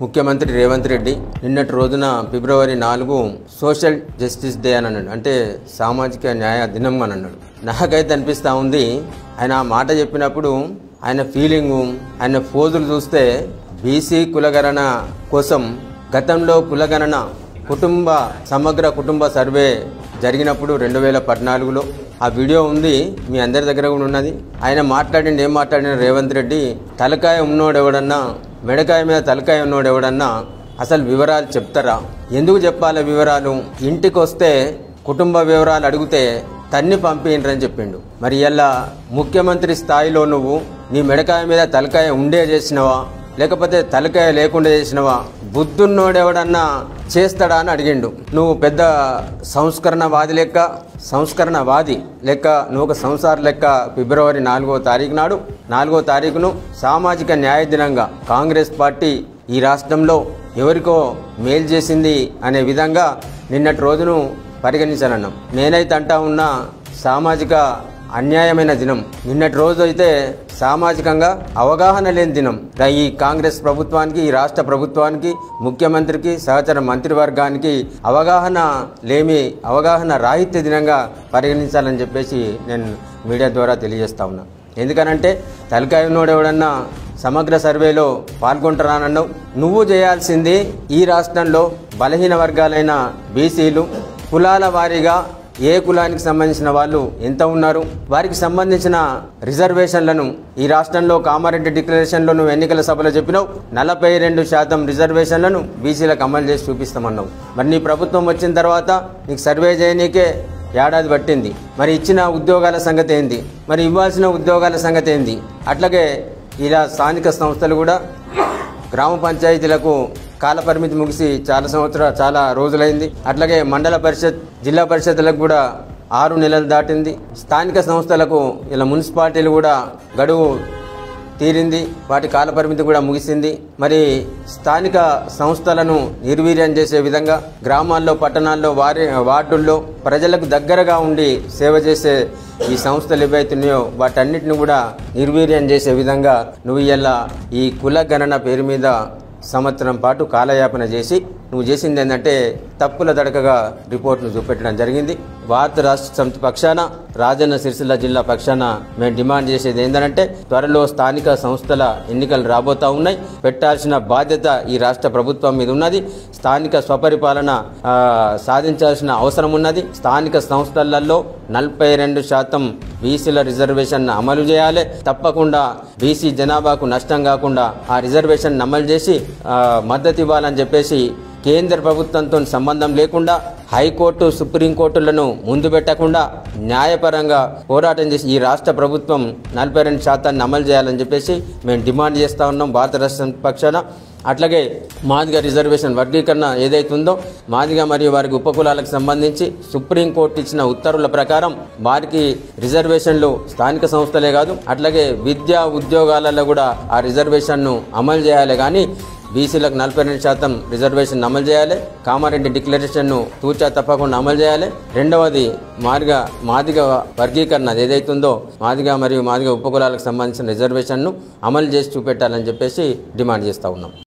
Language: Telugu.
ముఖ్యమంత్రి రేవంత్ రెడ్డి నిన్నటి రోజున ఫిబ్రవరి 4 సోషల్ జస్టిస్ డే అని అన్నాడు. అంటే సామాజిక న్యాయ దినం అని అన్నాడు. నాకైతే అనిపిస్తూ ఉంది ఆయన ఆ మాట చెప్పినప్పుడు ఆయన ఫీలింగు, ఆయన పోజులు చూస్తే బీసీ కులగణన కోసం గతంలో కులగణన సమగ్ర కుటుంబ సర్వే జరిగినప్పుడు 2014లో ఆ వీడియో ఉంది, మీ అందరి దగ్గర కూడా ఉన్నది. ఆయన ఏం మాట్లాడిన రేవంత్ రెడ్డి, తలకాయ ఉన్నోడెవడన్నా, మెడకాయ మీద తలకాయ ఉన్నోడెవడన్నా అసలు వివరాలు చెప్తారా? ఎందుకు చెప్పాలి వివరాలు? ఇంటికి వస్తే కుటుంబ వివరాలు అడిగితే తన్ని పంపిండ్రని చెప్పిండు. మరి ఇలా ముఖ్యమంత్రి స్థాయిలో నువ్వు నీ మెడకాయ మీద తలకాయ ఉండే చేసినవా, లేకపోతే తలకాయ లేకుండా చేసినవా? బుద్ధున్నోడెవడన్నా చేస్తాడా అని అడిగిండు. నువ్వు పెద్ద సంస్కరణవాది లెక్క నువ్వు ఒక సంసార లెక్క ఫిబ్రవరి 4వ తారీఖును సామాజిక న్యాయ దినంగా కాంగ్రెస్ పార్టీ ఈ రాష్ట్రంలో ఎవరికో మేలు చేసింది అనే విధంగా నిన్నటి రోజును పరిగణించాలన్నాం. నేనైతే అంటా ఉన్నా సామాజిక అన్యాయమైన దినం నిన్నటి రోజు అయితే సామాజికంగా అవగాహన లేని దినం. ఈ కాంగ్రెస్ ప్రభుత్వానికి, ఈ రాష్ట్ర ప్రభుత్వానికి, ముఖ్యమంత్రికి, సహచర మంత్రివర్గానికి అవగాహన రాహిత్య దినంగా పరిగణించాలని చెప్పేసి నేను మీడియా ద్వారా తెలియజేస్తా ఉన్నా. ఎందుకనంటే తలకాయ ఉన్నోడెవడన్నా సమగ్ర సర్వేలో పాల్గొంటారనన్నావు. నువ్వు చేయాల్సింది ఈ రాష్ట్రంలో బలహీన వర్గాలైన బీసీలు కులాల వారీగా ఏ కులానికి సంబంధించిన వాళ్ళు ఎంత ఉన్నారు, వారికి సంబంధించిన రిజర్వేషన్లను ఈ రాష్ట్రంలో కామారెడ్డి డిక్లరేషన్లో నువ్వు ఎన్నికల సభలో చెప్పినావు 42% రిజర్వేషన్లను బీసీలకు అమలు చేసి చూపిస్తామన్నావు. మరి నీ ప్రభుత్వం వచ్చిన తర్వాత నీకు సర్వే చేయనీకే ఏడాది పట్టింది. మరి ఇచ్చిన ఉద్యోగాల సంగతి ఏంది, మరి ఇవ్వాల్సిన ఉద్యోగాల సంగతి ఏంది? అట్లాగే ఇలా స్థానిక సంస్థలు కూడా గ్రామ పంచాయతీలకు కాలపరిమితి ముగిసి చాలా రోజులైంది. అట్లాగే మండల పరిషత్, జిల్లా పరిషత్లకు కూడా 6 నెలలు దాటింది. స్థానిక సంస్థలకు ఇలా మున్సిపాలిటీలు కూడా గడువు తీరింది, వాటి కాలపరిమితి కూడా ముగిసింది. మరి స్థానిక సంస్థలను నిర్వీర్యం చేసే విధంగా గ్రామాల్లో, పట్టణాల్లో, వార్డుల్లో ప్రజలకు దగ్గరగా ఉండి సేవ చేసే ఈ సంస్థలు ఏవైతున్నాయో వాటన్నిటిని కూడా నిర్వీర్యం చేసే విధంగా నువ్వు ఇలా ఈ కుల గణన పేరు మీద సంవత్సరం పాటు కాలయాపన చేసి నువ్వు చేసింది ఏంటంటే తప్పుల తడకగా రిపోర్ట్ను చూపెట్టడం జరిగింది. భారత రాష్ట్ర సమితి పక్షాన, రాజన్న సిరిసిల్ల జిల్లా పక్షాన మేము డిమాండ్ చేసేది ఏంటంటే త్వరలో స్థానిక సంస్థల ఎన్నికలు రాబోతా ఉన్నాయి. పెట్టాల్సిన బాధ్యత ఈ రాష్ట్ర ప్రభుత్వం మీద ఉన్నది. స్థానిక స్వపరిపాలన సాధించాల్సిన అవసరం ఉన్నది. స్థానిక సంస్థలలో 42% బీసీల రిజర్వేషన్ అమలు చేయాలి. తప్పకుండా బీసీ జనాభాకు నష్టం కాకుండా ఆ రిజర్వేషన్ అమలు చేసి మద్దతు ఇవ్వాలని చెప్పేసి కేంద్ర ప్రభుత్వంతో సంబంధం లేకుండా హైకోర్టు, సుప్రీంకోర్టులను ముందు పెట్టకుండా న్యాయపరంగా పోరాటం చేసి ఈ రాష్ట్ర ప్రభుత్వం 42% అమలు చేయాలని చెప్పేసి మేము డిమాండ్ చేస్తూ ఉన్నాం భారత రాష్ట్ర పక్షాన. అట్లాగే మాదిగ రిజర్వేషన్ వర్గీకరణ ఏదైతుందో మాదిగ మరియు వారికి ఉపకులాలకు సంబంధించి సుప్రీంకోర్టు ఇచ్చిన ఉత్తర్వుల ప్రకారం వారికి రిజర్వేషన్లు స్థానిక సంస్థలే కాదు, అట్లాగే విద్యా ఉద్యోగాలలో కూడా ఆ రిజర్వేషన్ను అమలు చేయాలి. కానీ బీసీలకు 42% రిజర్వేషన్ అమలు చేయాలి. కామారెడ్డి డిక్లరేషన్ను తూచా తప్పకుండా అమలు చేయాలి. రెండవది మాదిగ వర్గీకరణ ఏదైతుందో మాదిగ మరియు మాదిగ ఉపకులాలకు సంబంధించిన రిజర్వేషన్ను అమలు చేసి చూపెట్టాలని చెప్పేసి డిమాండ్ చేస్తూ ఉన్నాం.